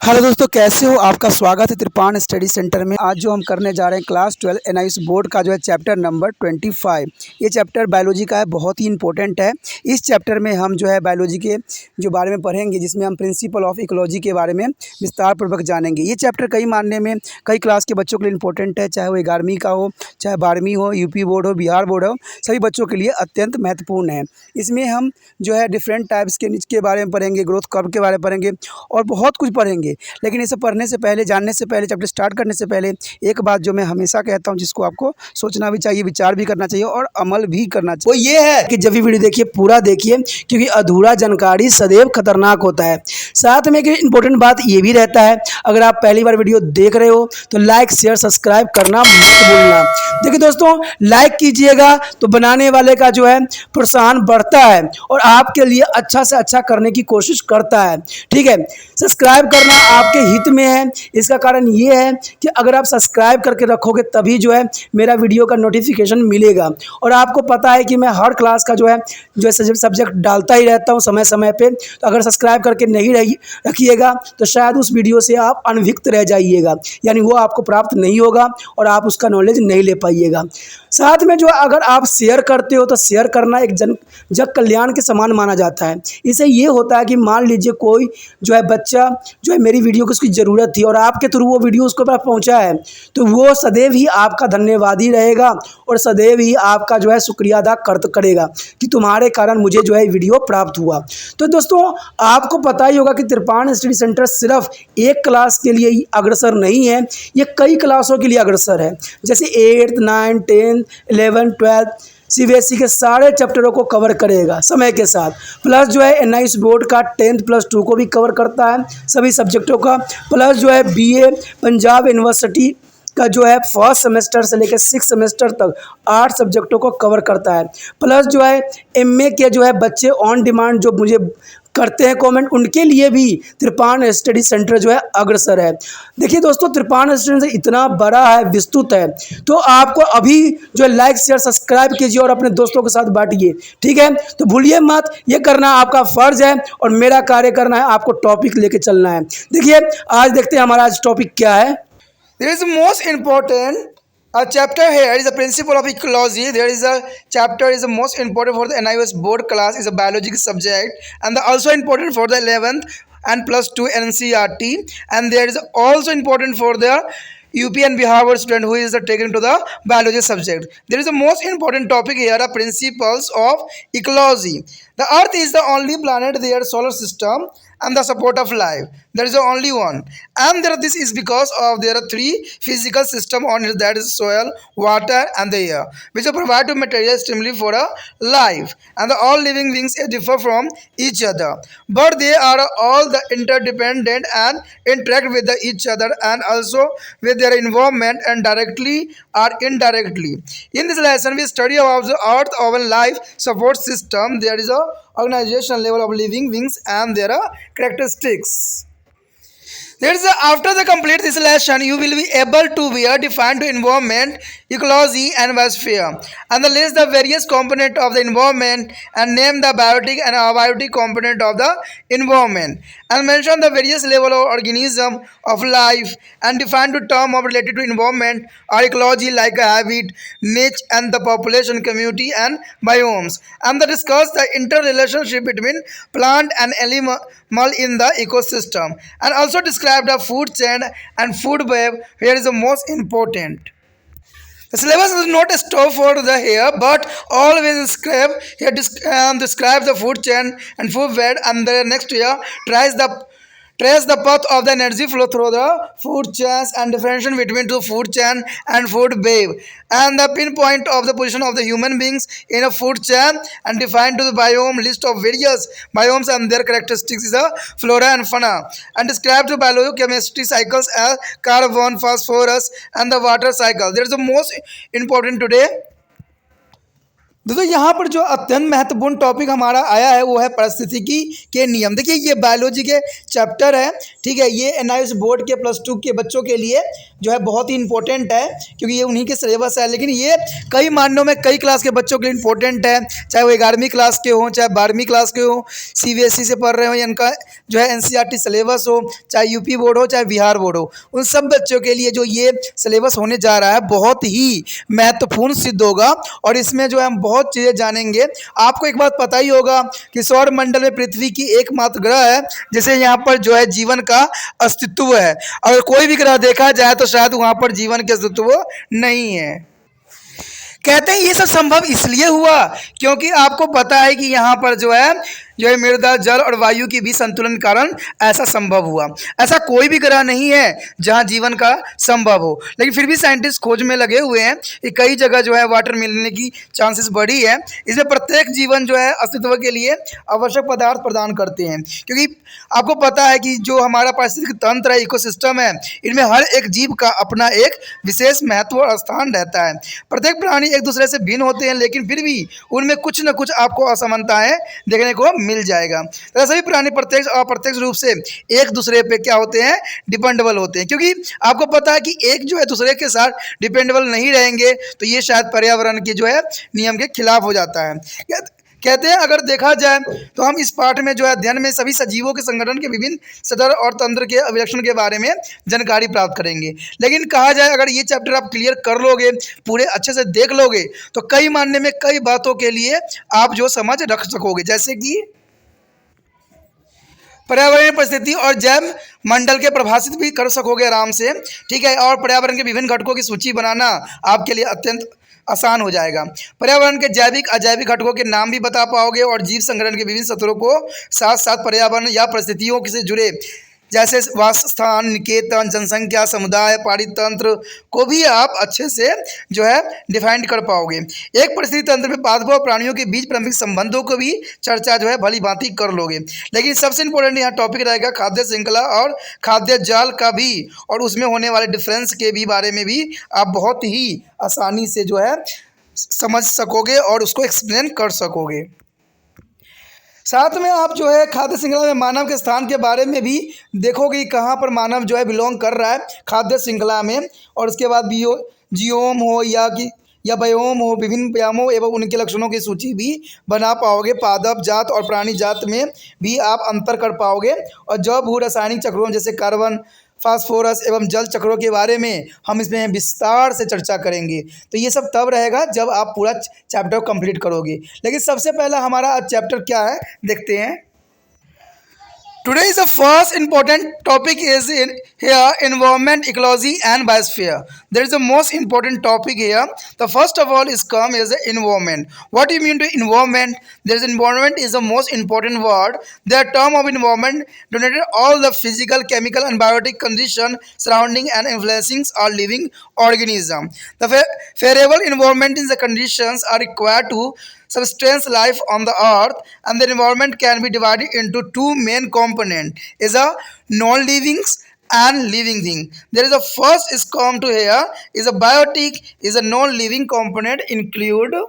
Hello दोस्तों, कैसे हो? आपका स्वागत है त्रिपाण स्टडी सेंटर में। आज जो हम करने जा रहे हैं क्लास 12 एनआईएस बोर्ड का जो है चैप्टर नंबर 25। ये चैप्टर बायोलॉजी का है, बहुत ही इंपॉर्टेंट है। इस चैप्टर में हम जो है बायोलॉजी के जो बारे में पढ़ेंगे, जिसमें हम प्रिंसिपल ऑफ इकोलॉजी के बारे में विस्तार पूर्वक जानेंगे। ये चैप्टर कई मानने में कई क्लास के बच्चों के लिए इंपॉर्टेंट है, चाहे वो 11वीं का हो, चाहे 12वीं हो, यूपी बोर्ड हो, बिहार बोर्ड हो, सभी बच्चों के लिए अत्यंत महत्वपूर्ण है। इसमें हम जो है डिफरेंट टाइप्स के के बारे में पढ़ेंगे, ग्रोथ कर्व के बारे में पढ़ेंगे और बहुत कुछ पढ़ेंगे। लेकिन इसे पढ़ने से पहले, जानने से पहले, चैप्टर स्टार्ट करने से पहले एक बात जो मैं हमेशा कहता हूँ, जिसको आपको सोचना भी चाहिए, विचार भी करना चाहिए और अमल भी करना चाहिए, वो ये है कि जब भी वीडियो देखिए पूरा देखिए, क्योंकि अधूरा जानकारी सदैव खतरनाक होता है। साथ में एक इंपॉर्टेंट बात ये भी रहता है, अगर आप पहली बार वीडियो देख रहे हो तो लाइक शेयर सब्सक्राइब करना मत भूलना। देखिए दोस्तों, लाइक कीजिएगा तो बनाने वाले का जो है प्रोत्साहन बढ़ता है और आपके लिए अच्छा से अच्छा करने की कोशिश करता है। ठीक है, सब्सक्राइब करना आपके हित में है। इसका कारण ये है कि अगर आप सब्सक्राइब करके रखोगे तभी जो है मेरा वीडियो का नोटिफिकेशन मिलेगा। और आपको पता है कि मैं हर क्लास का जो है सब्जेक्ट डालता ही रहता हूँ समय समय पे। तो अगर सब्सक्राइब करके नहीं रखिएगा तो शायद उस वीडियो से आप अनभिज्ञ रह जाइएगा, यानी वो आपको प्राप्त नहीं होगा और आप उसका नॉलेज नहीं ले पाइएगा। साथ में जो अगर आप शेयर करते हो तो शेयर करना एक जग कल्याण के समान माना जाता है। इससे ये होता है कि मान लीजिए कोई जो है बच्चा जो है मेरी वीडियो को उसकी ज़रूरत थी और आपके थ्रू वो वीडियो उसको पास पहुंचा है, तो वो सदैव ही आपका धन्यवादी रहेगा और सदैव ही आपका जो है शुक्रिया अदा करेगा कि तुम्हारे कारण मुझे जो है वीडियो प्राप्त हुआ। तो दोस्तों, आपको पता ही होगा कि त्रिपाण स्टडी सेंटर सिर्फ एक क्लास के लिए ही अग्रसर नहीं है, ये कई क्लासों के लिए अग्रसर है। जैसे 8th 9th 10th 11th 12th CBSE के सारे चैप्टरों को कवर करेगा समय के साथ। प्लस जो है एनआईएस बोर्ड का 10th+2 को भी कवर करता है, सभी सब्जेक्टों का। प्लस जो है बीए पंजाब यूनिवर्सिटी का जो है फर्स्ट सेमेस्टर से लेकर 6th सेमेस्टर तक 8 सब्जेक्टों को कवर करता है। प्लस जो है एमए के जो है बच्चे ऑन डिमांड जो मुझे करते हैं कमेंट, उनके लिए भी त्रिपाण स्टडी सेंटर जो है अग्रसर है। देखिए दोस्तों, त्रिपाण स्टडी सेंटर इतना बड़ा है, विस्तृत है, तो आपको अभी जो है लाइक शेयर सब्सक्राइब कीजिए और अपने दोस्तों के साथ बांटिए। ठीक है, तो भूलिए मत, ये करना आपका फर्ज है और मेरा कार्य करना है, आपको टॉपिक लेके चलना है। देखिए, आज देखते हैं हमारा आज टॉपिक क्या है। There is the most important chapter here is the principle of ecology. There is a chapter is the most important for the NIOS board class is a biological subject, and also important for the 11th and +2 NCERT, and there is also important for the UP and Bihar board student who is taken to the biology subject. There is the most important topic here, the principles of ecology. The Earth is the only planet in their solar system and the support of life. There is only one, and this is because of there are 3 physical system on it, that is soil, water, and the air, which provide material stimuli for a life. And all living beings differ from each other, but they are all the interdependent and interact with each other and also with their environment and directly or indirectly. In this lesson, we study about the Earth our life support system. There is a organizational level of living beings and their characteristics. After the complete this lesson, you will be able to define the environment, ecology, and biosphere, and list the various components of the environment and name the biotic and abiotic component of the environment, and mention the various level of organism of life and define the term of related to environment or ecology like habit, niche, and the population, community, and biomes, and discuss the interrelationship between plant and animal in the ecosystem, and also describe the food chain and food web, here is the most important. The syllabus is not a stop for the here, but always describe the food chain and food web, and the next year trace the path of the energy flow through the food chains and differentiation between the food chain and food web, and the pinpoint of the position of the human beings in a food chain, and define to the biome list of various biomes and their characteristics is a flora and fauna, and describe the biochemistry cycles as carbon, phosphorus, and the water cycle. There is the most important today. दोस्तों यहाँ पर जो अत्यंत महत्वपूर्ण topic हमारा आया है वो है पारिस्थितिकी के नियम। देखिए ये बायोलॉजी के चैप्टर है, ठीक है। ये एनआईएस बोर्ड के +2 के बच्चों के लिए जो है बहुत ही इंपॉर्टेंट है, क्योंकि ये उन्हीं के सिलेबस है। लेकिन ये कई मानों में कई क्लास के बच्चों के लिए इंपॉर्टेंट है, चाहे वो 11वीं क्लास के हों, चाहे 12वीं क्लास के हों, सीबीएसई से पढ़ रहे हो, या इनका जो है एनसीईआरटी सिलेबस हो, चाहे यूपी बोर्ड हो, चाहे बिहार बोर्ड हो, उन सब बच्चों के लिए जो ये सिलेबस होने जा रहा है बहुत ही महत्वपूर्ण सिद्ध होगा। और इसमें जो है हम बहुत चीज़ें जानेंगे। आपको एक बात पता ही होगा कि सौर मंडल में पृथ्वी की एकमात्र ग्रह है जिसे यहाँ पर जो है जीवन का अस्तित्व है। अगर कोई भी ग्रह देखा जाए तो शायद वहाँ पर जीवन के अस्तित्व नहीं है। कहते हैं ये सब संभव इसलिए हुआ क्योंकि आपको पता है कि यहाँ पर जो है मृदा, जल और वायु की भी संतुलन के कारण ऐसा संभव हुआ। ऐसा कोई भी ग्रह नहीं है जहाँ जीवन का संभव हो, लेकिन फिर भी साइंटिस्ट खोज में लगे हुए हैं कि कई जगह जो है वाटर मिलने की चांसेस बढ़ी है। इसमें प्रत्येक जीवन जो है अस्तित्व के लिए आवश्यक पदार्थ प्रदान करते हैं, क्योंकि आपको पता है कि जो हमारा पारिस्थितिक तंत्र है, इकोसिस्टम है, इनमें हर एक जीव का अपना एक विशेष महत्व और स्थान रहता है। प्रत्येक प्राणी एक दूसरे से भिन्न होते हैं, लेकिन फिर भी उनमें कुछ न कुछ आपको असमानताएं देखने को मिल जाएगा। तो सभी प्राणी प्रत्यक्ष और अप्रत्यक्ष रूप से एक दूसरे पे क्या होते हैं, डिपेंडेबल होते हैं। क्योंकि आपको पता है कि एक जो है दूसरे के साथ डिपेंडेबल नहीं रहेंगे तो ये शायद पर्यावरण के जो है नियम के खिलाफ हो जाता है। कहते हैं अगर देखा जाए तो हम इस पाठ में जो है अध्ययन में सभी सजीवों के संगठन के विभिन्न सदर और तंत्र के अभिलक्षण के बारे में जानकारी प्राप्त करेंगे। लेकिन कहा जाए अगर ये चैप्टर आप क्लियर कर लोगे, पूरे अच्छे से देख लोगे, तो कई मानने में कई बातों के लिए आप जो समझ रख सकोगे, जैसे कि पर्यावरणीय परिस्थिति और जैव मंडल के प्रभावित भी कर सकोगे आराम से, ठीक है। और पर्यावरण के विभिन्न घटकों की सूची बनाना आपके लिए अत्यंत आसान हो जाएगा। पर्यावरण के जैविक अजैविक घटकों के नाम भी बता पाओगे और जीव संगठन के विभिन्न स्तरों को साथ साथ पर्यावरण या परिस्थितियों से जुड़े जैसे वासस्थान, निकेतन, जनसंख्या, समुदाय, पारितंत्र को भी आप अच्छे से जो है डिफाइन कर पाओगे। एक परिस्थिति तंत्र में पादपों और प्राणियों के बीच प्रारंभिक संबंधों को भी चर्चा जो है भली भांति कर लोगे। लेकिन सबसे इंपॉर्टेंट यहाँ टॉपिक रहेगा खाद्य श्रृंखला और खाद्य जाल का भी, और उसमें होने वाले डिफरेंस के भी बारे में भी आप बहुत ही आसानी से जो है समझ सकोगे और उसको एक्सप्लेन कर सकोगे। साथ में आप जो है खाद्य श्रृंखला में मानव के स्थान के बारे में भी देखोगे कि कहाँ पर मानव जो है बिलोंग कर रहा है खाद्य श्रृंखला में। और उसके बाद जियोम हो या बायोम हो, विभिन्न व्यायामों एवं उनके लक्षणों की सूची भी बना पाओगे। पादप जात और प्राणी जात में भी आप अंतर कर पाओगे। और जैव भू रासायनिक चक्रों जैसे कार्बन, फास्फोरस एवं जल चक्रों के बारे में हम इसमें विस्तार से चर्चा करेंगे। तो ये सब तब रहेगा जब आप पूरा चैप्टर कंप्लीट करोगे। लेकिन सबसे पहला हमारा आज चैप्टर क्या है देखते हैं। Today's the first important topic is in here environment, ecology and biosphere. There is the most important topic here. The first of all is come is the environment. What do you mean to environment? There is environment is the most important word. The term of environment denoted all the physical, chemical and biotic condition surrounding and influencing our living organism. The favorable environment is the conditions are required to substance life on the earth, and the environment can be divided into two main components, is a non-living and living thing. There is a first is come to here is a biotic is a non-living component include.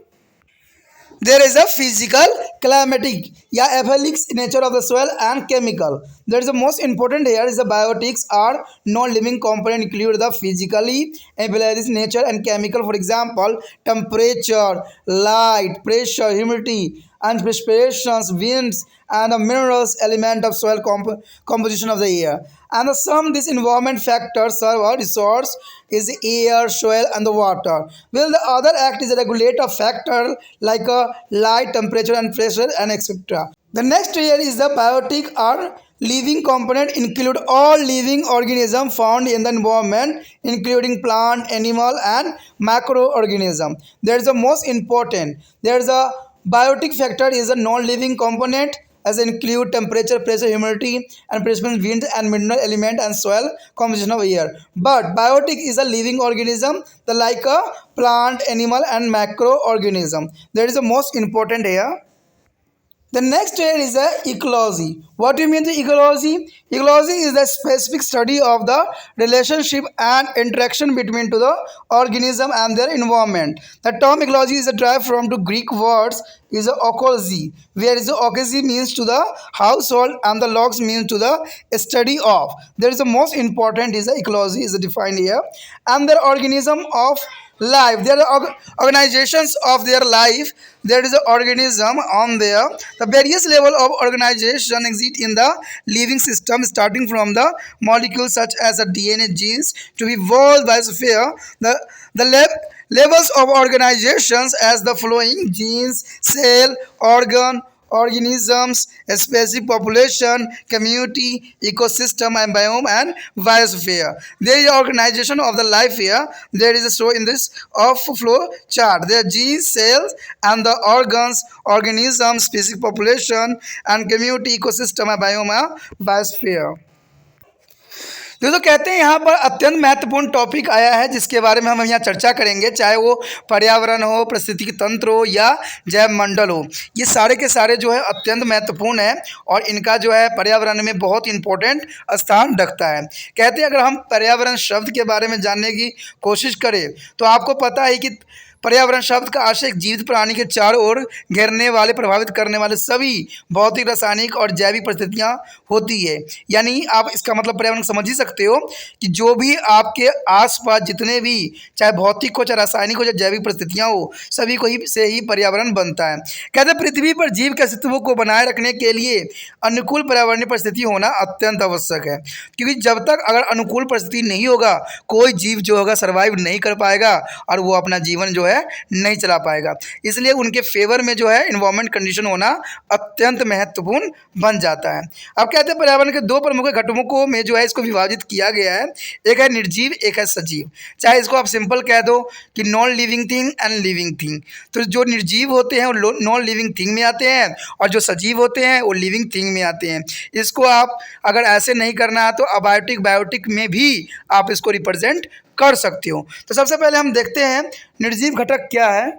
There is a physical, climatic, ephemeral nature of the soil and chemical. There is the most important here is the biotics are non-living component include the physically ephemeral nature and chemical. For example, temperature, light, pressure, humidity, and preparations, winds, and the minerals element of soil composition of the air. And the sum these environment factors serve our resource is the air, soil, and the water. While the other act is a regulator factor like a light, temperature, and pressure, and etc. The next here is the biotic or living component include all living organisms found in the environment, including plant, animal, and macroorganism. There is the most important. There is a biotic factor is a non-living component as include temperature, pressure, humidity, and precipitation, wind, and mineral element and soil composition of air. But biotic is a living organism, the like a plant, animal, and macroorganism. That is the most important here. The next here is the ecology. What do you mean the ecology? Ecology is the specific study of the relationship and interaction between to the organism and their environment. The term ecology is derived from the Greek words is the ecology, where is the ecology means to the household and the logs means to the study of. There is the most important is the ecology is defined here, and the organism of life. There are organizations of their life. There is an organism on there. The various level of organization exist in the living system, starting from the molecules such as the DNA, genes to be evolved biosphere. Levels of organizations as the following: genes, cell, organ, organisms, species, population, community, ecosystem, and biome, and biosphere. There is organization of the life here. There is a show in this of flow chart. There are genes, cells, and the organs, organisms, species, population, and community, ecosystem, and biome, and biosphere. दोस्तों कहते हैं यहाँ पर अत्यंत महत्वपूर्ण topic आया है जिसके बारे में हम यहाँ चर्चा करेंगे, चाहे वो पर्यावरण हो, पारिस्थितिकी तंत्र हो या जैव मंडल हो। ये सारे के सारे जो है अत्यंत महत्वपूर्ण है और इनका जो है पर्यावरण में बहुत इंपॉर्टेंट स्थान रखता है। कहते हैं अगर हम पर्यावरण शब्द के बारे में जानने की कोशिश करें तो आपको पता है कि पर्यावरण शब्द का आशय एक जीवित प्राणी के चारों ओर घेरने वाले, प्रभावित करने वाले सभी भौतिक, रासायनिक और जैविक परिस्थितियां होती है। यानी आप इसका मतलब पर्यावरण समझ ही सकते हो कि जो भी आपके आसपास जितने भी चाहे भौतिक हो, चाहे रासायनिक हो, चाहे जैविक परिस्थितियां हो, सभी को ही से ही पर्यावरण बनता है। कहते हैं पृथ्वी पर जीव के अस्तित्व को बनाए रखने के लिए अनुकूल पर्यावरणीय परिस्थिति होना अत्यंत आवश्यक है, क्योंकि जब तक अगर अनुकूल परिस्थिति नहीं होगा कोई जीव जो होगा सर्वाइव नहीं कर पाएगा और वो अपना जीवन जो है नहीं चला पाएगा। इसलिए उनके फेवर में जो है एनवायरमेंट कंडीशन होना अत्यंत महत्वपूर्ण बन जाता है। अब कहते हैं पर्यावरण के दो प्रमुख घटकों में जो है इसको विभाजित किया गया है, एक है निर्जीव, एक है सजीव। चाहे इसको आप सिंपल कह दो कि non living thing and living thing. तो जो निर्जीव होते हैं वो नॉन लिविंग थिंग में आते हैं और जो सजीव होते हैं वो लिविंग थिंग में आते हैं। इसको आप अगर ऐसे नहीं करना है तो अबायोटिक, बायोटिक में भी आप इसको रिप्रेजेंट कर सकते हो। तो सबसे पहले हम देखते हैं निर्जीव घटक क्या है।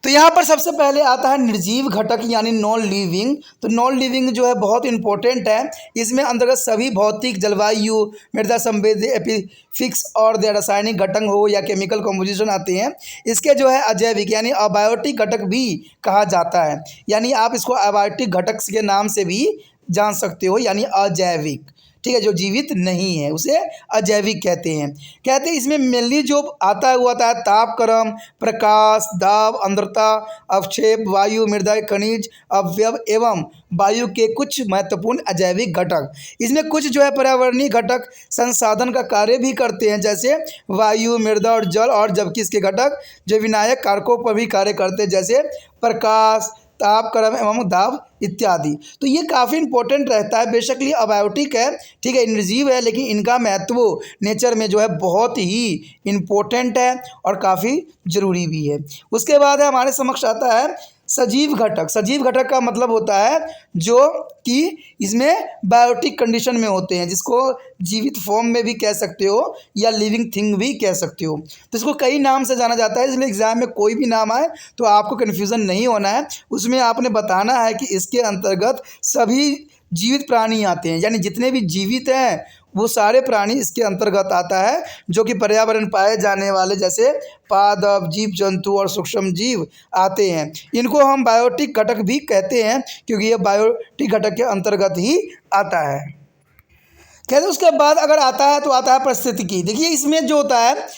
तो यहाँ पर सबसे पहले आता है निर्जीव घटक यानी नॉन लिविंग। तो नॉन लिविंग जो है बहुत इंपॉर्टेंट है। इसमें अंतर्गत सभी भौतिक, जलवायु, मृदा संवेदी, एपिफिक्स और रासायनिक घटक हो या केमिकल कंपोजिशन आते हैं। इसके जो है अजैविक यानी अबायोटिक घटक भी कहा जाता है, यानी आप इसको अबायोटिक घटक के नाम से भी जान सकते हो, यानी अजैविक। ठीक है, जो जीवित नहीं है उसे अजैविक कहते हैं। कहते हैं इसमें मेनली जो आता है वो आता है तापक्रम, प्रकाश, दाब, आर्द्रता, अवक्षेप, वायु, मृदा, खनिज, अवयव एवं वायु के कुछ महत्वपूर्ण अजैविक घटक। इसमें कुछ जो है पर्यावरणीय घटक संसाधन का कार्य भी करते हैं, जैसे वायु, मृदा और जल, और जबकि इसके घटक जो विनायक कारकों पर भी कार्य करते हैं, जैसे प्रकाश, तापक्रम एवं दाब इत्यादि। तो ये काफ़ी इंपॉर्टेंट रहता है। बेशक ये अबायोटिक है, ठीक है, निर्जीव है, लेकिन इनका महत्व नेचर में जो है बहुत ही इम्पोर्टेंट है और काफ़ी ज़रूरी भी है। उसके बाद है हमारे समक्ष आता है सजीव घटक। सजीव घटक का मतलब होता है जो कि इसमें बायोटिक कंडीशन में होते हैं, जिसको जीवित फॉर्म में भी कह सकते हो या लिविंग थिंग भी कह सकते हो। तो इसको कई नाम से जाना जाता है, इसलिए एग्जाम में कोई भी नाम आए तो आपको कन्फ्यूज़न नहीं होना है। उसमें आपने बताना है कि इसके अंतर्गत सभी जीवित प्राणी आते हैं, यानी जितने भी जीवित हैं वो सारे प्राणी इसके अंतर्गत आता है, जो कि पर्यावरण पाए जाने वाले जैसे पादप, जीव जंतु और सूक्ष्म जीव आते हैं। इनको हम बायोटिक घटक भी कहते हैं क्योंकि ये बायोटिक घटक के अंतर्गत ही आता है। कहते हैं उसके बाद अगर आता है तो आता है पारिस्थितिकी। देखिए इसमें जो होता है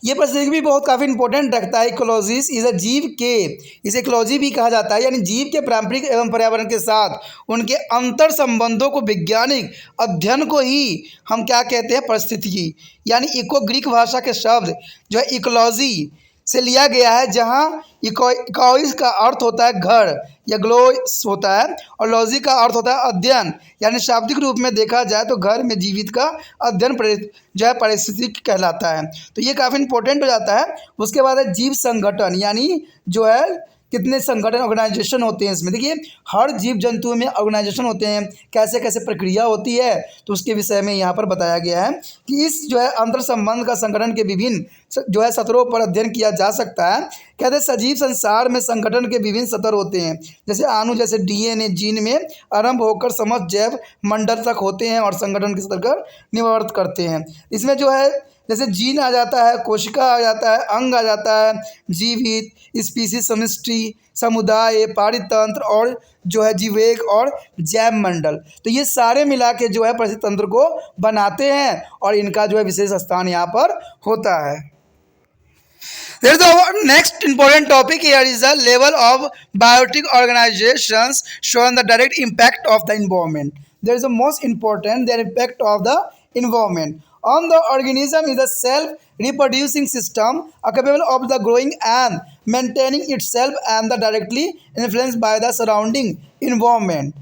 ये पारिस्थितिकी भी बहुत काफ़ी इंपॉर्टेंट रखता है। इकोलॉजिस इज अ जीव के, इसे इकोलॉजी भी कहा जाता है, यानी जीव के पारंपरिक एवं पर्यावरण के साथ उनके अंतर संबंधों को वैज्ञानिक अध्ययन को ही हम क्या कहते हैं, पारिस्थितिकी। यानी इको ग्रीक भाषा के शब्द जो है इकोलॉजी से लिया गया है, जहाँ इकोइस का अर्थ होता है घर या ग्लोस होता है और लॉजी का अर्थ होता है अध्ययन, यानी शाब्दिक रूप में देखा जाए तो घर में जीवित का अध्ययन जो है पारिस्थितिकी कहलाता है। तो ये काफ़ी इंपॉर्टेंट हो जाता है। उसके बाद है जीव संगठन, यानी जो है कितने संगठन ऑर्गेनाइजेशन होते हैं इसमें। देखिए हर जीव जंतुओं में ऑर्गेनाइजेशन होते हैं, कैसे कैसे प्रक्रिया होती है, तो उसके विषय में यहाँ पर बताया गया है कि इस जो है अंतर संबंध का संगठन के विभिन्न जो है सतरों पर अध्ययन किया जा सकता है। कहते हैं सजीव संसार में संगठन के विभिन्न स्तर होते हैं, जैसे अणु, जैसे डीएनए, जीन में आरंभ होकर समस्त जैव मंडल तक होते हैं और संगठन के स्तर पर निवर्त करते हैं। इसमें जो है जैसे जीन आ जाता है, कोशिका आ जाता है, अंग आ जाता है, जीवित, स्पीसीज, समष्टि, समुदाय, पारितंत्र और जो है जीवेग और जैव मंडल। तो ये सारे मिला के जो है परितंत्र को बनाते हैं और इनका जो है विशेष स्थान यहाँ पर होता है। There is the next important topic here is the level of biotic organizations showing the direct impact of the environment. There is the most important the impact of the environment on the organism is the self-reproducing system capable of the growing and maintaining itself and the directly influenced by the surrounding environment.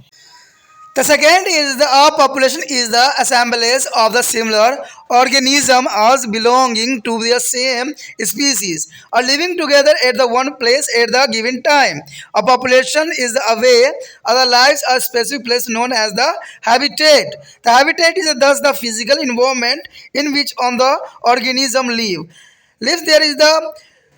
The second is the population is the assemblage of the similar organism as belonging to the same species or living together at the one place at the given time. A population is the away of the lives a specific place known as the habitat. The habitat is thus the physical environment in which on the organism lives. There is the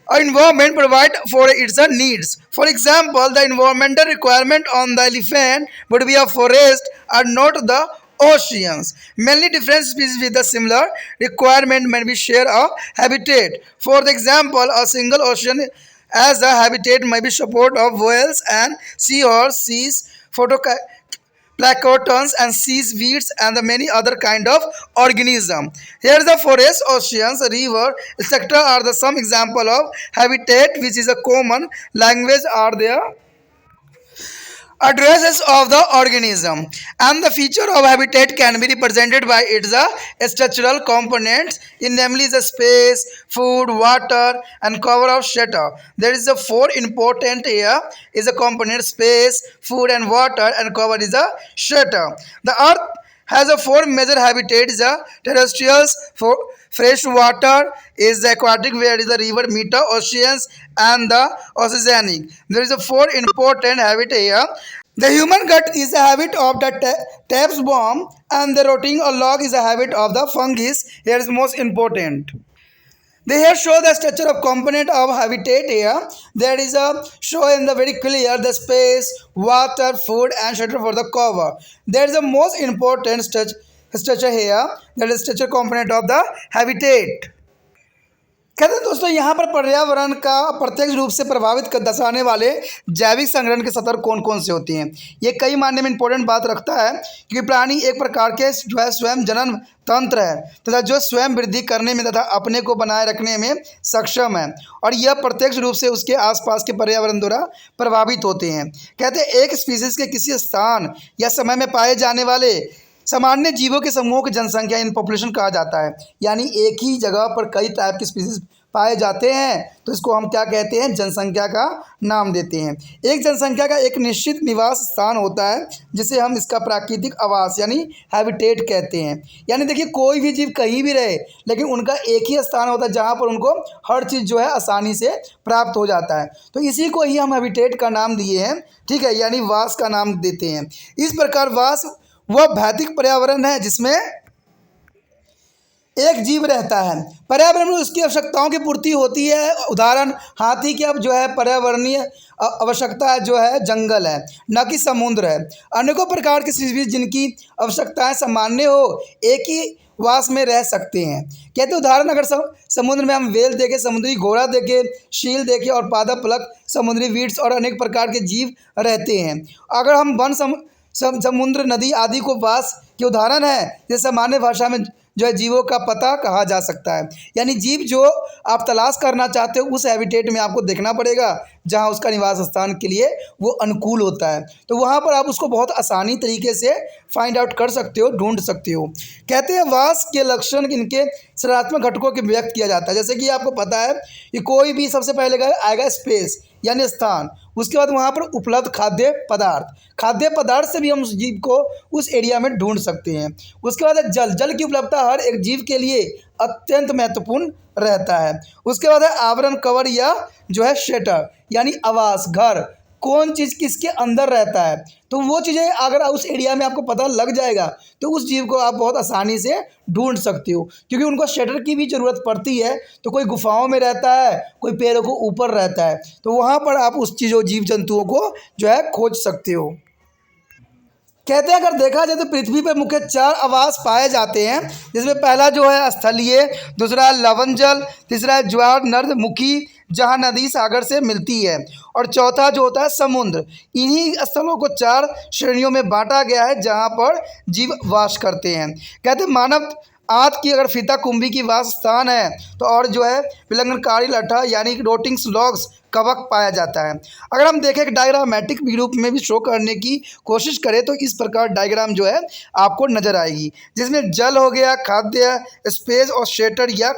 environment provide for its needs. For example, the environmental requirement on the elephant would be a forest and not the oceans. Many different species with a similar requirement may be share a habitat. For example, a single ocean as a habitat may be support of whales and seahorses, plankton and seaweeds and the many other kind of organism. Here the forest, oceans, river, etc. are the some example of habitat which is a common language are there. Addresses of the organism and the feature of habitat can be represented by its structural components in namely the space, food, water and cover of shelter. There is a four important here is a component space, food and water and cover is a shelter. The earth has a four major habitats: the terrestrials, for fresh water is the aquatic, where is the river, meter, oceans and the oceanic. There is a four important habit here. The human gut is a habit of the tapeworm and the rotting or log is a habit of the fungus. Here is most important. They here show the structure of component of habitat here. There is a show in the very clear the space, water, food and shelter for the cover. There is a most important structure here. That is structure component of the habitat. कहते हैं दोस्तों यहाँ पर पर्यावरण का प्रत्यक्ष रूप से प्रभावित दर्शाने वाले जैविक संगठन के स्तर कौन कौन से होते हैं। ये कई मायने में इंपॉर्टेंट बात रखता है क्योंकि प्राणी एक प्रकार के जो है स्वयं जनन तंत्र है तथा जो स्वयं वृद्धि करने में तथा अपने को बनाए रखने में सक्षम है और यह प्रत्यक्ष रूप से उसके आसपास के पर्यावरण द्वारा प्रभावित होते हैं। कहते हैं एक स्पीसीज के किसी स्थान या समय में पाए जाने वाले सामान्य जीवों के समूह की जनसंख्या इन पॉपुलेशन कहा जाता है। यानी एक ही जगह पर कई टाइप के स्पीसीज पाए जाते हैं तो इसको हम क्या कहते हैं, जनसंख्या का नाम देते हैं। एक जनसंख्या का एक निश्चित निवास स्थान होता है जिसे हम इसका प्राकृतिक आवास यानी हैबिटेट कहते हैं। यानी देखिए कोई भी जीव कहीं भी रहे लेकिन उनका एक ही स्थान होता है जहाँ पर उनको हर चीज़ जो है आसानी से प्राप्त हो जाता है, तो इसी को ही हम हैबिटेट का नाम दिए हैं। ठीक है, यानी वास का नाम देते हैं। इस प्रकार वास वह भौतिक पर्यावरण है जिसमें एक जीव रहता है। पर्यावरण में उसकी आवश्यकताओं की पूर्ति होती है। उदाहरण हाथी की अब जो है पर्यावरणीय आवश्यकता है जो है जंगल है, न कि समुद्र है। अनेकों प्रकार के स्पीशीज जिनकी आवश्यकताएं सामान्य हो एक ही वास में रह सकते हैं। कहते उदाहरण अगर समुद्र में हम वेल देखें, समुद्री घोड़ा देखें, शील देखें और पादप प्लक, समुद्री वीड्स और अनेक प्रकार के जीव रहते हैं। अगर हम वन समुद्र, नदी आदि को वास के उदाहरण है, जैसे सामान्य भाषा में जो है जीवों का पता कहा जा सकता है। यानी जीव जो आप तलाश करना चाहते हो उस हैबिटेट में आपको देखना पड़ेगा जहां उसका निवास स्थान के लिए वो अनुकूल होता है, तो वहां पर आप उसको बहुत आसानी तरीके से फाइंड आउट कर सकते हो, ढूंढ सकते हो। कहते हैं वास के लक्षण इनके सकारात्मक घटकों के व्यक्त किया जाता है। जैसे कि आपको पता है कि कोई भी सबसे पहले आएगा स्पेस, यानी स्थान, उसके बाद वहाँ पर उपलब्ध खाद्य पदार्थ से भी हम उस जीव को उस एरिया में ढूंढ सकते हैं। उसके बाद है जल की उपलब्धता हर एक जीव के लिए अत्यंत महत्वपूर्ण रहता है। उसके बाद है आवरण, कवर या जो है शेटर, यानी आवास, घर, कौन चीज़ किसके अंदर रहता है, तो वो चीज़ें अगर उस एरिया में आपको पता लग जाएगा तो उस जीव को आप बहुत आसानी से ढूंढ सकते हो, क्योंकि उनको शेल्टर की भी ज़रूरत पड़ती है। तो कोई गुफाओं में रहता है, कोई पेड़ों को ऊपर रहता है, तो वहाँ पर आप उस चीज़ों जीव जंतुओं को जो है खोज सकते हो। कहते हैं अगर देखा जाए तो पृथ्वी पर मुख्य 4 आवास पाए जाते हैं, जिसमें पहला जो है स्थलीय, दूसरा है लवण जल, तीसरा है ज्वार नर्ममुखी जहाँ नदी सागर से मिलती है, और चौथा जो होता है समुद्र। इन्हीं स्थलों को 4 श्रेणियों में बांटा गया है जहाँ पर जीव वास करते हैं। कहते हैं मानव आंत की अगर फीता कुंभी की वास स्थान है तो और जो है विलंघनकारी लट्ठा यानी रोटिंग स्लॉग्स कवक पाया जाता है। अगर हम देखें कि डायग्रामेटिक रूप में भी शो करने की कोशिश करें तो इस प्रकार डायग्राम जो है आपको नजर आएगी, जिसमें जल हो गया, खाद्य, स्पेस और शेटर या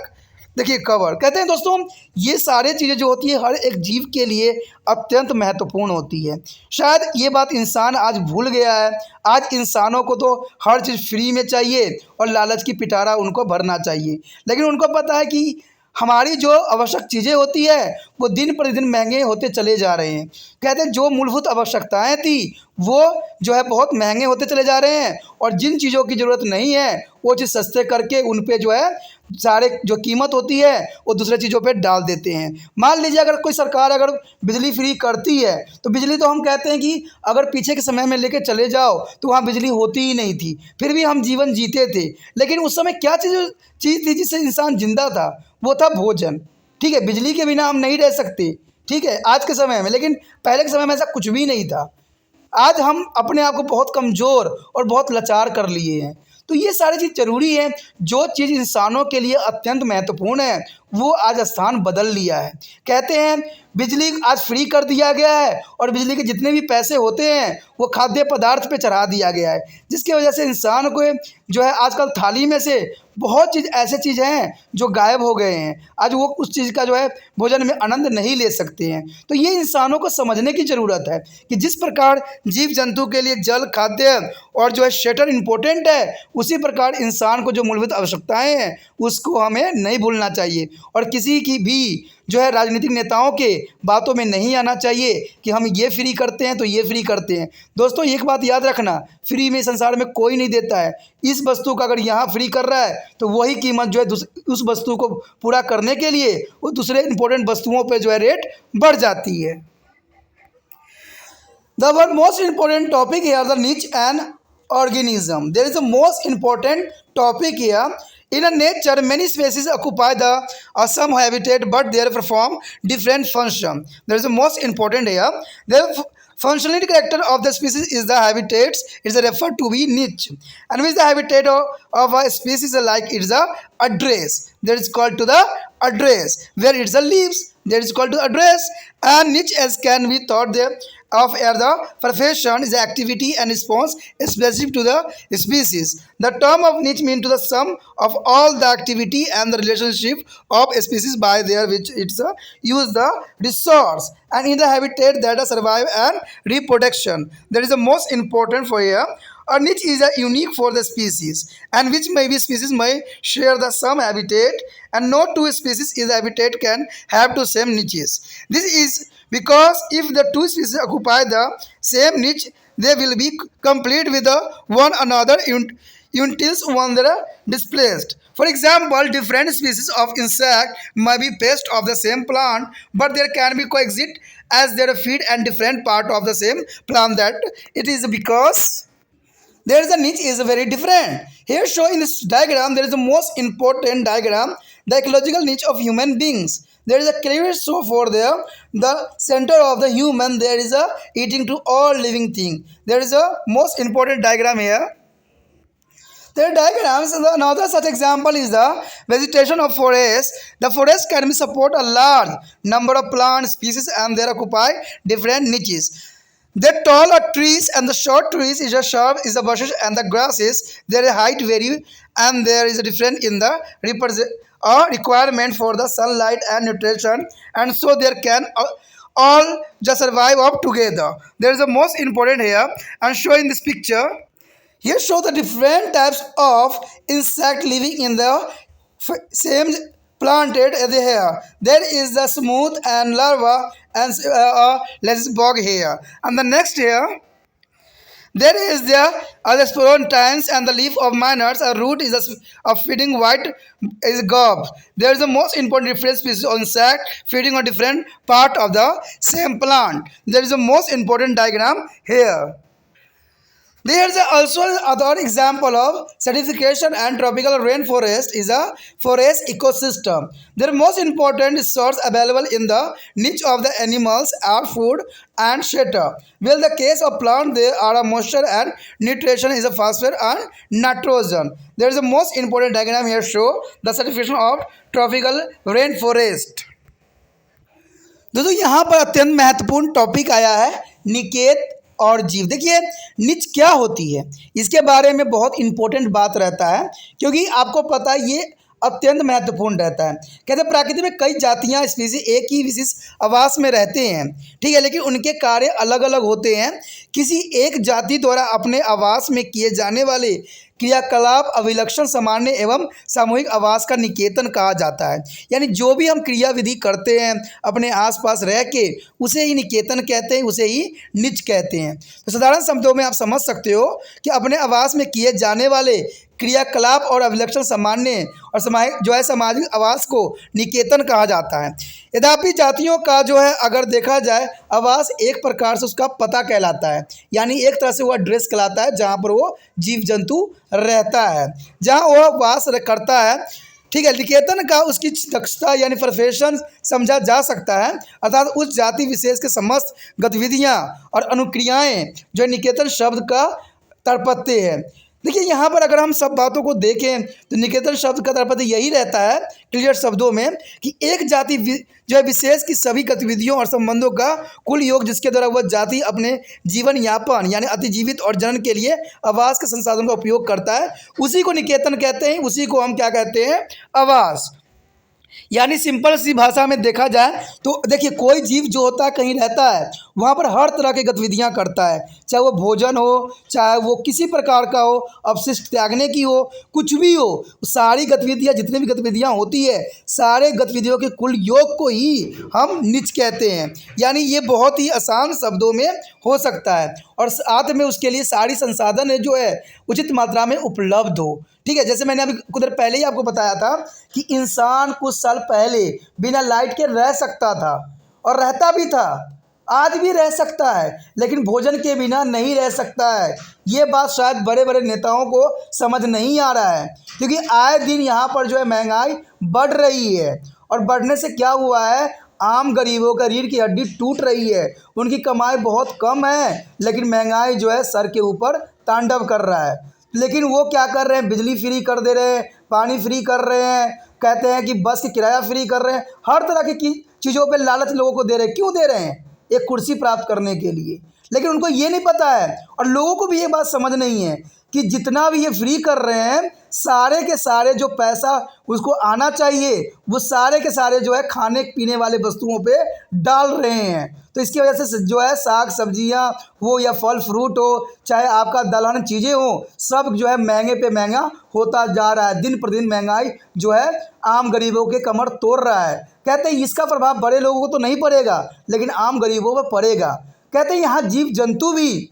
देखिए कवर। कहते हैं दोस्तों ये सारी चीज़ें जो होती है हर एक जीव के लिए अत्यंत महत्वपूर्ण होती है। शायद ये बात इंसान आज भूल गया है। आज इंसानों को तो हर चीज़ फ्री में चाहिए और लालच की पिटारा उनको भरना चाहिए, लेकिन उनको पता है कि हमारी जो आवश्यक चीज़ें होती है वो दिन प्रतिदिन महंगे होते चले जा रहे हैं। कहते हैं जो मूलभूत आवश्यकताएं थी वो जो है बहुत महंगे होते चले जा रहे हैं, और जिन चीज़ों की ज़रूरत नहीं है वो चीज़ सस्ते करके उन पे जो है सारे जो कीमत होती है वो दूसरे चीज़ों पे डाल देते हैं। मान लीजिए अगर कोई सरकार अगर बिजली फ्री करती है तो बिजली तो हम कहते हैं कि अगर पीछे के समय में लेके चले जाओ तो वहाँ बिजली होती ही नहीं थी, फिर भी हम जीवन जीते थे। लेकिन उस समय क्या चीज़ थी जिससे इंसान जिंदा था, वो था भोजन। ठीक है, बिजली के बिना हम नहीं रह सकते, ठीक है, आज के समय में, लेकिन पहले के समय में ऐसा कुछ भी नहीं था। आज हम अपने आप को बहुत कमज़ोर और बहुत लाचार कर लिए हैं। तो ये सारी चीज़ ज़रूरी है। जो चीज़ इंसानों के लिए अत्यंत महत्वपूर्ण है वो आज स्थान बदल लिया है। कहते हैं बिजली आज फ्री कर दिया गया है और बिजली के जितने भी पैसे होते हैं वो खाद्य पदार्थ पे चढ़ा दिया गया है, जिसकी वजह से इंसान को जो है आजकल थाली में से बहुत चीज़ ऐसे चीज़ हैं जो गायब हो गए हैं। आज वो उस चीज़ का जो है भोजन में आनंद नहीं ले सकते हैं। तो ये इंसानों को समझने की ज़रूरत है कि जिस प्रकार जीव जंतु के लिए जल, खाद्य और जो है शेल्टर इम्पोर्टेंट है, उसी प्रकार इंसान को जो मूलभूत आवश्यकताएं हैं उसको हमें नहीं भूलना चाहिए, और किसी की भी जो है राजनीतिक नेताओं के बातों में नहीं आना चाहिए कि हम ये फ्री करते हैं तो ये फ्री करते हैं। दोस्तों एक बात याद रखना, फ्री में संसार में कोई नहीं देता है। इस वस्तु का अगर यहाँ फ्री कर रहा है तो वही कीमत जो है उस वस्तु को पूरा करने के लिए वो दूसरे इंपॉर्टेंट वस्तुओं पर जो है रेट बढ़ जाती है। The one most important topic here, the niche and organism. There is a most important topic here. In a nature, many species occupy the some habitat, but they perform different function. There is a most important here. The functionality character of the species is the habitats. It is referred to be niche, and which the habitat of a species like it is a address. That is called to the address. Where it's a leaves, that is called to address, and niche as can be thought there of the profession is activity and response specific to the species. The term of niche means to the sum of all the activity and the relationship of a species by their which it's use the resource and in the habitat that survive and reproduction. That is the most important for here. A niche is a unique for the species, and which maybe species may share the some habitat, and no two species in the habitat can have the same niches. This is because if the two species occupy the same niche, they will be complete with the one another until one they are displaced. For example, different species of insect may be pest of the same plant, but there can be coexist as their feed and different part of the same plant. That it is because there is a niche is very different. Here shown in this diagram, there is the most important diagram, the ecological niche of human beings. There is a clear show for there, the center of the human, there is a eating to all living thing. There is a most important diagram here. There are diagrams. Another such example is the vegetation of forest. The forest can support a large number of plant species and they occupy different niches. The tall trees and the short trees is a shrub, is the bushes and the grasses. Their height vary and there is a difference in the requirement for the sunlight and nutrition, and so there can all just survive up together. There is the most important here and show in this picture. Here show the different types of insect living in the same planted here. There is the smooth and larva and let's bog here. And the next here, there is the other sporontines and the leaf of miners. A root is a feeding white is gob. There is the most important different species of insect feeding on different part of the same plant. There is the most important diagram here. There is also other example of certification and tropical rainforest is a forest ecosystem. Their most important source available in the niche of the animals are food and shelter. While the case of plant there are a moisture and nutrition is a phosphorus and nitrogen. There is a most important diagram here show the certification of tropical rainforest. दोस्तों यहाँ पर अत्यंत महत्वपूर्ण topic आया है निकेत और जीव। देखिए निच क्या होती है इसके बारे में बहुत इंपॉर्टेंट बात रहता है क्योंकि आपको पता है ये अत्यंत महत्वपूर्ण रहता है। कहते हैं प्रकृति में कई जातियां स्पीसीज एक ही विशेष आवास में रहते हैं, ठीक है, लेकिन उनके कार्य अलग अलग होते हैं। किसी एक जाति द्वारा अपने आवास में किए जाने वाले क्रियाकलाप अभिलक्षण सामान्य एवं सामूहिक आवास का निकेतन कहा जाता है। यानी जो भी हम क्रिया विधि करते हैं अपने आसपास रह के उसे ही निकेतन कहते हैं, उसे ही निच कहते हैं। तो साधारण शब्दों में आप समझ सकते हो कि अपने आवास में किए जाने वाले क्रियाकलाप और अभिलक्षण सामान्य और सामाजिक आवास को निकेतन कहा जाता है। यद्यपि जातियों का अगर देखा जाए आवास एक प्रकार से उसका पता कहलाता है, यानी एक तरह से वह ड्रेस कहलाता है जहाँ पर वो जीव जंतु रहता है, जहाँ वह वास करता है, ठीक है। निकेतन का उसकी दक्षता यानी प्रोफेशन समझा जा सकता है, अर्थात उस जाति विशेष के समस्त गतिविधियाँ और अनुक्रियाएँ जो निकेतन शब्द का तात्पर्य है। देखिए यहाँ पर अगर हम सब बातों को देखें तो निकेतन शब्द का तात्पर्य यही रहता है क्लियर शब्दों में कि एक जाति विशेष की सभी गतिविधियों और संबंधों का कुल योग जिसके द्वारा वह जाति अपने जीवन यापन यानी अतिजीवित और जनन के लिए आवास के संसाधन का उपयोग करता है, उसी को निकेतन कहते हैं, उसी को हम क्या कहते हैं, आवास। यानी सिंपल सी भाषा में देखा जाए तो देखिए कोई जीव जो होता है कहीं रहता है वहाँ पर हर तरह की गतिविधियाँ करता है, चाहे वो भोजन हो, चाहे वो किसी प्रकार का हो, अपशिष्ट त्यागने की हो, कुछ भी हो, सारी गतिविधियाँ जितनी भी गतिविधियाँ होती है सारे गतिविधियों के कुल योग को ही हम निच कहते हैं। यानी ये बहुत ही आसान शब्दों में हो सकता है और साथ में उसके लिए सारी संसाधन उचित मात्रा में उपलब्ध हो, ठीक है। जैसे मैंने अभी कुछ देर पहले ही आपको बताया था कि इंसान कुछ साल पहले बिना लाइट के रह सकता था और रहता भी था, आज भी रह सकता है, लेकिन भोजन के बिना नहीं रह सकता है। ये बात शायद बड़े बड़े नेताओं को समझ नहीं आ रहा है क्योंकि आए दिन यहाँ पर महंगाई बढ़ रही है और बढ़ने से क्या हुआ है, आम गरीबों का रीढ़ की हड्डी टूट रही है। उनकी कमाई बहुत कम है लेकिन महंगाई सर के ऊपर तांडव कर रहा है। लेकिन वो क्या कर रहे हैं, बिजली फ्री कर दे रहे हैं, पानी फ्री कर रहे हैं, कहते हैं कि बस की किराया फ्री कर रहे हैं, हर तरह की चीज़ों पे लालच लोगों को दे रहे हैं। क्यों दे रहे हैं? एक कुर्सी प्राप्त करने के लिए। लेकिन उनको ये नहीं पता है और लोगों को भी ये बात समझ नहीं है कि जितना भी ये फ्री कर रहे हैं सारे के सारे जो पैसा उसको आना चाहिए वो सारे के सारे खाने पीने वाले वस्तुओं पे डाल रहे हैं। तो इसकी वजह से साग सब्जियां हो या फल फ्रूट हो, चाहे आपका दलहन चीज़ें हो, सब महंगे पे महंगा होता जा रहा है। दिन प्रतिदिन महंगाई आम गरीबों के कमर तोड़ रहा है। कहते हैं इसका प्रभाव बड़े लोगों को तो नहीं पड़ेगा लेकिन आम गरीबों पर पड़ेगा। कहते हैं यहाँ जीव जंतु भी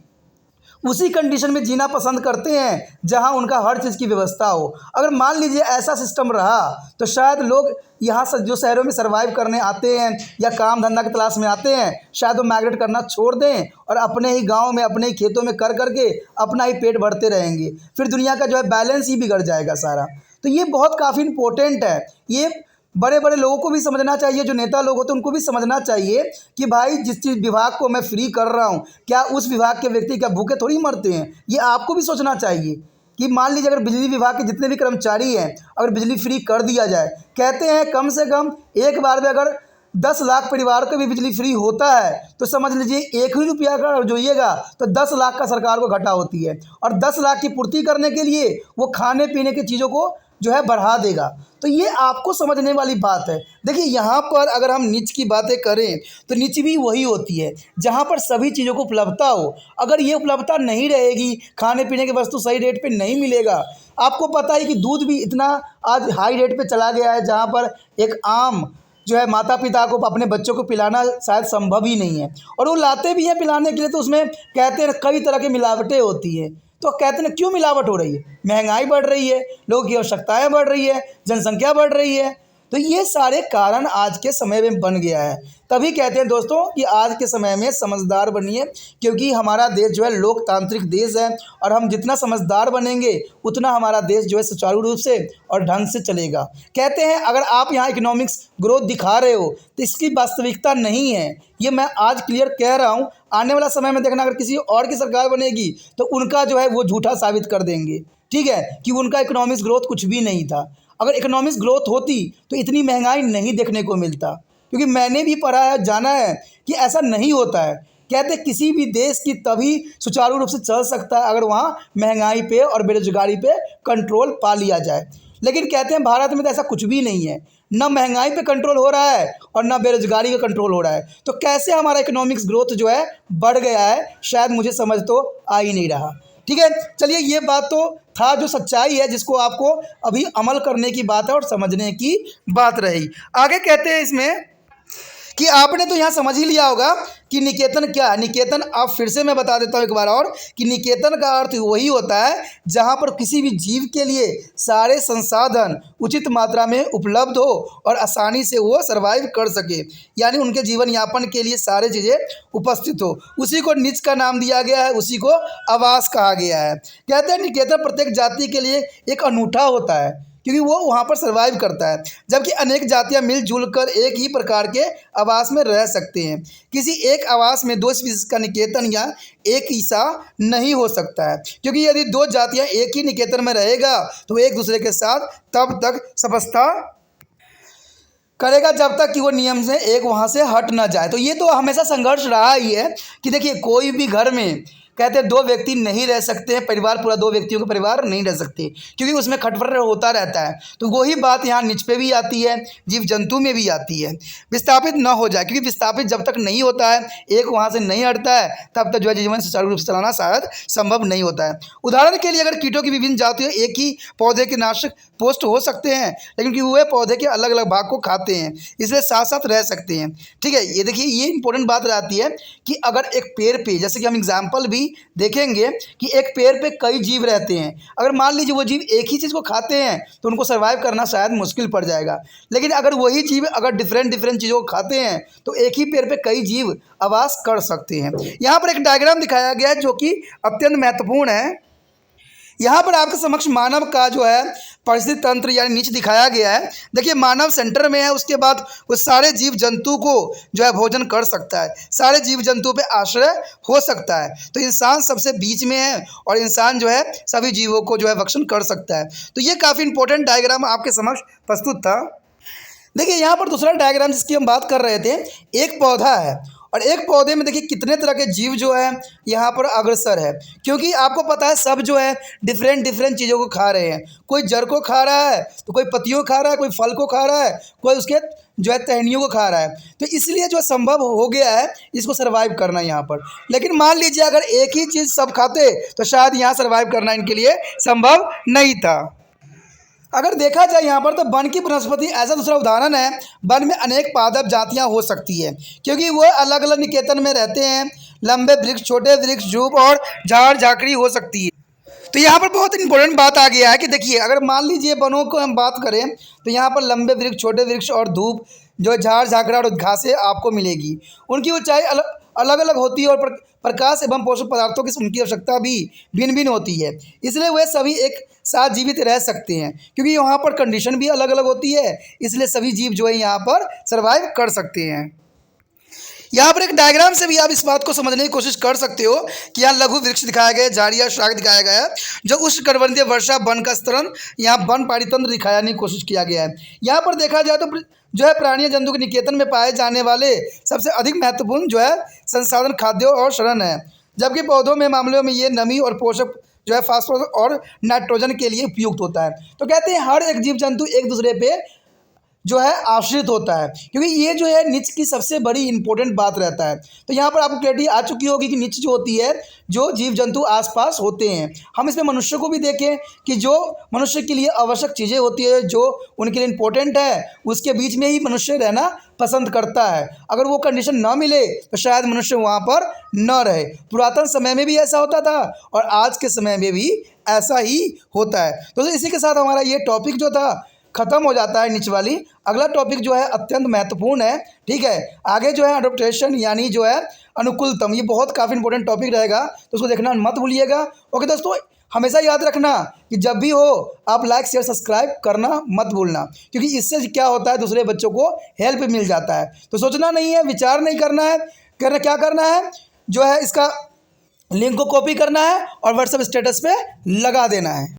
उसी कंडीशन में जीना पसंद करते हैं जहां उनका हर चीज़ की व्यवस्था हो। अगर मान लीजिए ऐसा सिस्टम रहा तो शायद लोग यहाँ से जो शहरों में सर्वाइव करने आते हैं या काम धंधा की तलाश में आते हैं शायद वो माइग्रेट करना छोड़ दें और अपने ही गांव में अपने ही खेतों में कर करके अपना ही पेट भरते रहेंगे। फिर दुनिया का बैलेंस ही बिगड़ जाएगा सारा। तो ये बहुत काफ़ी इम्पोर्टेंट है। ये बड़े बड़े लोगों को भी समझना चाहिए, जो नेता लोग होते हैं उनको भी समझना चाहिए कि भाई जिस चीज़ विभाग को मैं फ्री कर रहा हूँ क्या उस विभाग के व्यक्ति क्या भूखे थोड़ी मरते हैं। ये आपको भी सोचना चाहिए कि मान लीजिए अगर बिजली विभाग के जितने भी कर्मचारी हैं अगर बिजली फ्री कर दिया जाए, कहते हैं कम से कम एक बार में अगर 10 लाख परिवार को भी बिजली फ्री होता है तो समझ लीजिए 1 ही रुपया अगर जोइएगा तो 10 लाख का सरकार को घाटा होती है और 10 लाख की पूर्ति करने के लिए वो खाने पीने की चीज़ों को जो है बढ़ा देगा। तो ये आपको समझने वाली बात है। देखिए यहाँ पर अगर हम नीच की बातें करें तो नीच भी वही होती है जहाँ पर सभी चीज़ों को उपलब्धता हो। अगर ये उपलब्धता नहीं रहेगी, खाने पीने की वस्तु सही रेट पे नहीं मिलेगा। आपको पता है कि दूध भी इतना आज हाई रेट पे चला गया है जहाँ पर एक आम जो है माता पिता को अपने बच्चों को पिलाना शायद संभव ही नहीं है। और वो लाते भी हैं पिलाने के लिए तो उसमें कहते हैं कई तरह की मिलावटें होती हैं। तो कहते हैं क्यों मिलावट हो रही है? महंगाई बढ़ रही है, लोगों की आवश्यकताएं बढ़ रही है, जनसंख्या बढ़ रही है। तो ये सारे कारण आज के समय में बन गया है। तभी कहते हैं दोस्तों कि आज के समय में समझदार बनिए, क्योंकि हमारा देश जो है लोकतांत्रिक देश है और हम जितना समझदार बनेंगे उतना हमारा देश जो है सुचारू रूप से और ढंग से चलेगा। कहते हैं अगर आप यहाँ इकोनॉमिक्स ग्रोथ दिखा रहे हो तो इसकी वास्तविकता नहीं है। ये मैं आज क्लियर कह रहा हूँ। आने वाला समय में देखना अगर किसी और की सरकार बनेगी तो उनका जो है वो झूठा साबित कर देंगे, ठीक है, कि उनका इकोनॉमिक्स ग्रोथ कुछ भी नहीं था। अगर इकोनॉमिक्स ग्रोथ होती तो इतनी महंगाई नहीं देखने को मिलता, क्योंकि मैंने भी पढ़ा है, जाना है कि ऐसा नहीं होता है। कहते किसी भी देश की तभी सुचारू रूप से चल सकता है अगर वहाँ महंगाई पे और बेरोजगारी पे कंट्रोल पा लिया जाए। लेकिन कहते हैं भारत में तो ऐसा कुछ भी नहीं है, ना महंगाई पे कंट्रोल हो रहा है और ना बेरोजगारी का कंट्रोल हो रहा है। तो कैसे हमारा इकोनॉमिक्स ग्रोथ जो है बढ़ गया है, शायद मुझे समझ तो आ ही नहीं रहा। ठीक है, चलिए ये बात तो था जो सच्चाई है जिसको आपको अभी अमल करने की बात है और समझने की बात रही। आगे कहते हैं इसमें कि आपने तो यहाँ समझ ही लिया होगा कि निकेतन क्या है। निकेतन आप फिर से मैं बता देता हूँ एक बार और कि निकेतन का अर्थ वही होता है जहाँ पर किसी भी जीव के लिए सारे संसाधन उचित मात्रा में उपलब्ध हो और आसानी से वो सर्वाइव कर सके, यानी उनके जीवन यापन के लिए सारी चीज़ें उपस्थित हो। उसी को निच का नाम दिया गया है, उसी को आवास कहा गया है। कहते हैं निकेतन प्रत्येक जाति के लिए एक अनूठा होता है क्योंकि वो वहाँ पर सर्वाइव करता है, जबकि अनेक जातियाँ मिलजुल कर एक ही प्रकार के आवास में रह सकते हैं। किसी एक आवास में दो स्पीशीज का निकेतन या एक ही सा नहीं हो सकता है, क्योंकि यदि दो जातियाँ एक ही निकेतन में रहेगा तो एक दूसरे के साथ तब तक समझौता करेगा जब तक कि वो नियम से एक वहाँ से हट ना जाए। तो ये तो हमेशा संघर्ष रहा ही है कि देखिए कोई भी घर में कहते हैं दो व्यक्ति नहीं रह सकते हैं, परिवार पूरा दो व्यक्तियों का परिवार नहीं रह सकते, क्योंकि उसमें खटपट होता रहता है। तो वही बात यहाँ निच पे भी आती है, जीव जंतु में भी आती है। विस्थापित न हो जाए, क्योंकि विस्थापित जब तक नहीं होता है, एक वहाँ से नहीं हटता है, तब तक जो है जीवन सुचारू रूप से चलाना शायद संभव नहीं होता है। उदाहरण के लिए अगर कीटों की विभिन्न जातियों एक ही पौधे के नाशक पोस्ट हो सकते हैं, लेकिन कि वे पौधे के अलग अलग भाग को खाते हैं, इसलिए साथ साथ रह सकते हैं। ठीक है, ये देखिए ये इंपॉर्टेंट बात रहती है कि अगर एक पेड़ पे, जैसे कि हम एग्जाम्पल भी देखेंगे कि एक पेड़ पे कई जीव रहते हैं, अगर मान लीजिए वो जीव एक ही चीज़ को खाते हैं तो उनको सर्वाइव करना शायद मुश्किल पड़ जाएगा। लेकिन अगर वही जीव अगर डिफरेंट चीज़ों को खाते हैं तो एक ही पेड़ पे कई जीव आवास कर सकते हैं। यहाँ पर एक डायग्राम दिखाया गया है जो कि अत्यंत महत्वपूर्ण है। यहाँ पर आपके समक्ष मानव का जो है परिस्थिति तंत्र यानी नीचे दिखाया गया है। देखिए मानव सेंटर में है, उसके बाद वो सारे जीव जंतु को जो है भोजन कर सकता है, सारे जीव जंतु पे आश्रय हो सकता है। तो इंसान सबसे बीच में है और इंसान जो है सभी जीवों को जो है भक्षण कर सकता है। तो ये काफ़ी इंपॉर्टेंट डायग्राम आपके समक्ष प्रस्तुत था। देखिए यहाँ पर दूसरा डायग्राम जिसकी हम बात कर रहे थे, एक पौधा है और एक पौधे में देखिए कितने तरह के जीव जो है यहाँ पर अग्रसर है, क्योंकि आपको पता है सब जो है डिफरेंट चीज़ों को खा रहे हैं। कोई जड़ को खा रहा है, तो कोई पत्तियों को खा रहा है, कोई फल को खा रहा है, कोई उसके जो है टहनियों को खा रहा है। तो इसलिए जो संभव हो गया है इसको सर्वाइव करना यहाँ पर। लेकिन मान लीजिए अगर एक ही चीज़ सब खाते तो शायद यहाँ सर्वाइव करना इनके लिए संभव नहीं था। अगर देखा जाए यहाँ पर तो वन की वनस्पति ऐसा दूसरा उदाहरण है। वन में अनेक पादप जातियाँ हो सकती है क्योंकि वो अलग अलग निकेतन में रहते हैं। लंबे वृक्ष, छोटे वृक्ष, धूप और झाड़ झाकड़ी हो सकती है। तो यहाँ पर बहुत इंपॉर्टेंट बात आ गया है कि देखिए अगर मान लीजिए वनों को हम बात करें तो यहाँ पर लंबे वृक्ष, छोटे वृक्ष और धूप जो झाड़ झाकड़ा और घासें आपको मिलेगी। उनकी ऊंचाई अलग अलग होती है और प्रकाश एवं पोषक पदार्थों की उनकी आवश्यकता भी भिन्न भिन्न होती है, इसलिए वे सभी एक साथ जीवित रह सकते हैं। क्योंकि यहाँ पर कंडीशन भी अलग अलग होती है, इसलिए सभी जीव जो है यहाँ पर सर्वाइव कर सकते हैं। यहाँ पर एक डायग्राम से भी आप इस बात को समझने की कोशिश कर सकते हो कि यहाँ लघु वृक्ष दिखाया गया है, झाड़ियाँ, शाख दिखाया गया है, जो उष्णकटिबंधीय वर्षा वन का स्तरण यहाँ वन पारितंत्र दिखाने की कोशिश किया गया है। यहाँ पर देखा जाए तो जो है प्राणी जंतु के निकेतन में पाए जाने वाले सबसे अधिक महत्वपूर्ण जो है संसाधन खाद्य और शरण है, जबकि पौधों में मामलों में ये नमी और पोषक जो है फास्फोरस और नाइट्रोजन के लिए उपयुक्त होता है। तो कहते हैं हर एक जीव जंतु एक दूसरे पे जो है आश्रित होता है, क्योंकि ये जो है निच की सबसे बड़ी इंपॉर्टेंट बात रहता है। तो यहाँ पर आपको क्लैरिटी आ चुकी होगी कि निच जो होती है जो जीव जंतु आसपास होते हैं। हम इसमें मनुष्य को भी देखें कि जो मनुष्य के लिए आवश्यक चीज़ें होती है जो उनके लिए इंपॉर्टेंट है उसके बीच में ही मनुष्य रहना पसंद करता है। अगर वो कंडीशन ना मिले तो शायद मनुष्य वहाँ पर न रहे। पुरातन समय में भी ऐसा होता था और आज के समय में भी ऐसा ही होता है। तो इसी के साथ हमारा ये टॉपिक जो था खत्म हो जाता है नीच वाली। अगला टॉपिक जो है अत्यंत महत्वपूर्ण है, ठीक है। आगे जो है अडोप्टेशन यानी जो है अनुकूलतम, ये बहुत काफ़ी इंपॉर्टेंट टॉपिक रहेगा, तो उसको देखना मत भूलिएगा। ओके दोस्तों, हमेशा याद रखना कि जब भी हो आप लाइक शेयर सब्सक्राइब करना मत भूलना, क्योंकि इससे क्या होता है दूसरे बच्चों को हेल्प मिल जाता है। तो सोचना नहीं है, विचार नहीं करना है, क्या करना है जो है इसका लिंक को कॉपी करना है और व्हाट्सएप स्टेटस पे लगा देना है।